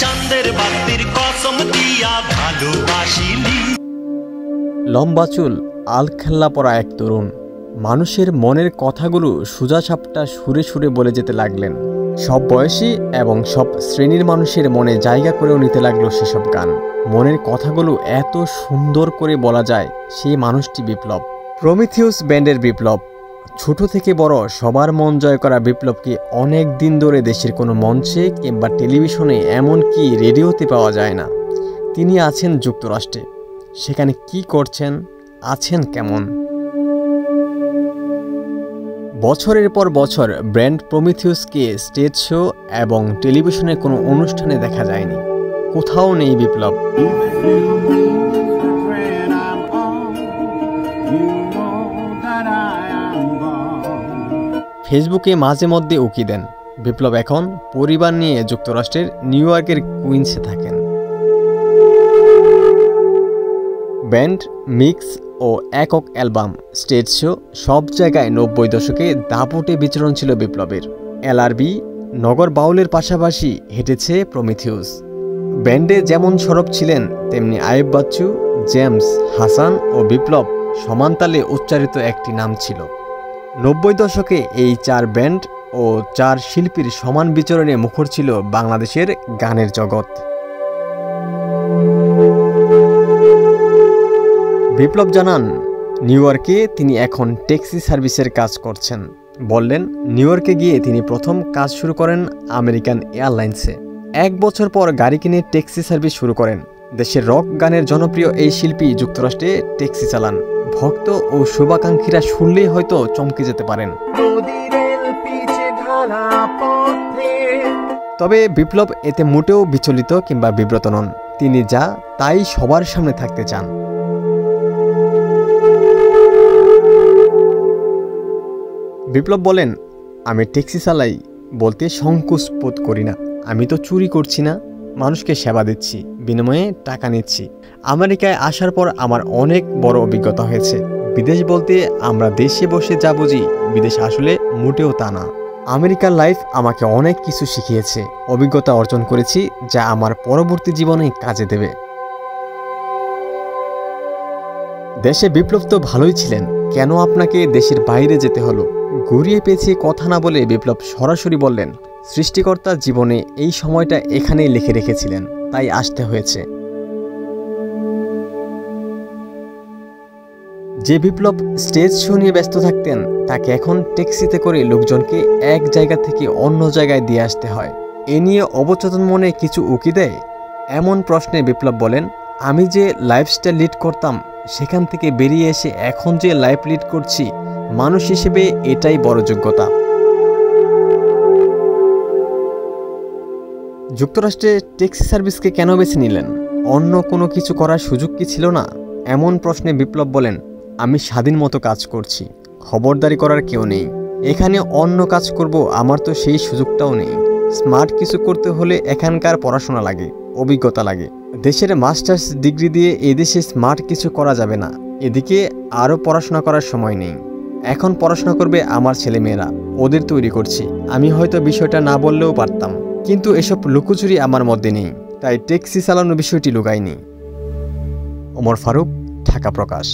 চাঁদের বাতির কসম দিয়া ভালোবাসিনি। লম্বা চুল, আলখাল্লা পরা এক তরুণ মানুষের মনের কথাগুলো সোজাসাপটা সুরে সুরে বলে যেতে লাগলেন। সব বয়সী এবং সব শ্রেণীর মানুষের মনে জায়গা করেও নিতে লাগলো সেসব গান। মনের কথাগুলো এত সুন্দর করে বলা যায়, সেই মানুষটি বিপ্লব। প্রমিথিউস ব্যান্ডের বিপ্লব। ছোট থেকে বড় সবার মন জয় করা বিপ্লবকে অনেক দিন ধরে দেশের কোনো মঞ্চে কিংবা টেলিভিশনে, এমনকি রেডিওতে পাওয়া যায় না। তিনি আছেন যুক্তরাষ্ট্রে। সেখানে কি করছেন, আছেন কেমন? বছরের পর বছর ব্যান্ড প্রমিথিউসকে স্টেজ শো এবং টেলিভিশনের কোনো অনুষ্ঠানে দেখা যায়নি। কোথাও নেই বিপ্লব। ফেসবুকে মাঝে মধ্যে উকি দেন। বিপ্লব এখন পরিবার নিয়ে যুক্তরাষ্ট্রের নিউ ইয়র্কের কুইন্সে থাকেন। ব্যান্ড, মিক্স ও একক অ্যালবাম, স্টেজ শো, সব জায়গায় 90 দশকে দাপুটে বিচরণ ছিল বিপ্লবের। এলআরবি, নগর বাউলের পাশাপাশি হেঁটেছে প্রমিথিউস। ব্যান্ডে যেমন সরব ছিলেন, তেমনি আইয়ুব বাচ্চু, জেমস, হাসান ও বিপ্লব সমানতালে উচ্চারিত একটি নাম ছিল। 90 দশকে এই 4 ব্যান্ড ও 4 শিল্পীর সমান বিচরণে মুখর ছিল বাংলাদেশের গানের জগৎ। বিপ্লব জানান, নিউ ইয়র্কে তিনি এখন ট্যাক্সি সার্ভিসের কাজ করছেন। বললেন, নিউ ইয়র্কে গিয়ে তিনি প্রথম কাজ শুরু করেন আমেরিকান এয়ারলাইন্সে। 1 বছর পর গাড়ি কিনে ট্যাক্সি সার্ভিস শুরু করেন। দেশের রক গানের জনপ্রিয় এই শিল্পী যুক্তরাষ্ট্রে ট্যাক্সি চালান। ভক্ত ও শুভাকাঙ্ক্ষীরা শুনলেই হয়তো চমকে যেতে পারেন। তবে বিপ্লব এতে মোটেও বিচলিত কিংবা বিব্রত নন। তিনি যা তাই সবার সামনে থাকতে চান। বিপ্লব বলেন, আমি ট্যাক্সি চালাই বলতে সংকোচ বোধ করি না। আমি তো চুরি করছি না, মানুষকে সেবা দিচ্ছি, বিনিময়ে টাকা নিচ্ছি। আমেরিকায় আসার পর আমার অনেক বড় অভিজ্ঞতা হয়েছে। বিদেশ বলতে আমরা দেশে বসে যা বুঝি, বিদেশ আসলে মোটেও তা না। আমেরিকার লাইফ আমাকে অনেক কিছু শিখিয়েছে, অভিজ্ঞতা অর্জন করেছি যা আমার পরবর্তী জীবনে কাজে দেবে। দেশে বিপ্লব তো ভালোই ছিলেন, কেন আপনাকে দেশের বাইরে যেতে হলো? ঘুরিয়ে পেঁচিয়ে কথা না বলে বিপ্লব সরাসরি বললেন, সৃষ্টিকর্তা জীবনে এই সময়টা এখানেই লিখে রেখেছিলেন, তাই আসতে হয়েছে। যে বিপ্লব স্টেজ শো নিয়ে ব্যস্ত থাকতেন, তাকে এখন ট্যাক্সিতে করে লোকজনকে এক জায়গা থেকে অন্য জায়গায় দিয়ে আসতে হয়। এ নিয়ে অবচেতন মনে কিছু উকি দেয়? এমন প্রশ্নে বিপ্লব বলেন, আমি যে লাইফস্টাইল লিড করতাম, সেখান থেকে বেরিয়ে এসে এখন যে লাইফ লিড করছি, মানুষ হিসেবে এটাই বড় যোগ্যতা। যুক্তরাষ্ট্রে ট্যাক্সি সার্ভিসকে কেন বেছে নিলেন? অন্য কোনো কিছু করার সুযোগ কি ছিল না? এমন প্রশ্নে বিপ্লব বলেন, আমি স্বাধীন মতো কাজ করছি, খবরদারি করার কেউ নেই। এখানে অন্য কাজ করব, আমার তো সেই সুযোগটাও নেই। স্মার্ট কিছু করতে হলে এখানকার পড়াশোনা লাগে, অভিজ্ঞতা লাগে। দেশের মাস্টার্স ডিগ্রি দিয়ে এদেশে স্মার্ট কিছু করা যাবে না। এদিকে আরও পড়াশোনা করার সময় নেই। এখন পড়াশোনা করবে আমার ছেলেমেয়েরা, ওদের তৈরি করছি। আমি হয়তো বিষয়টা না বললেও পারতাম, কিন্তু এসব লুকোচুরি আমার মধ্যে নেই, তাই ট্যাক্সি চালানোর বিষয়টি লুকাইনি। ওমর ফারুক, ঢাকা প্রকাশ।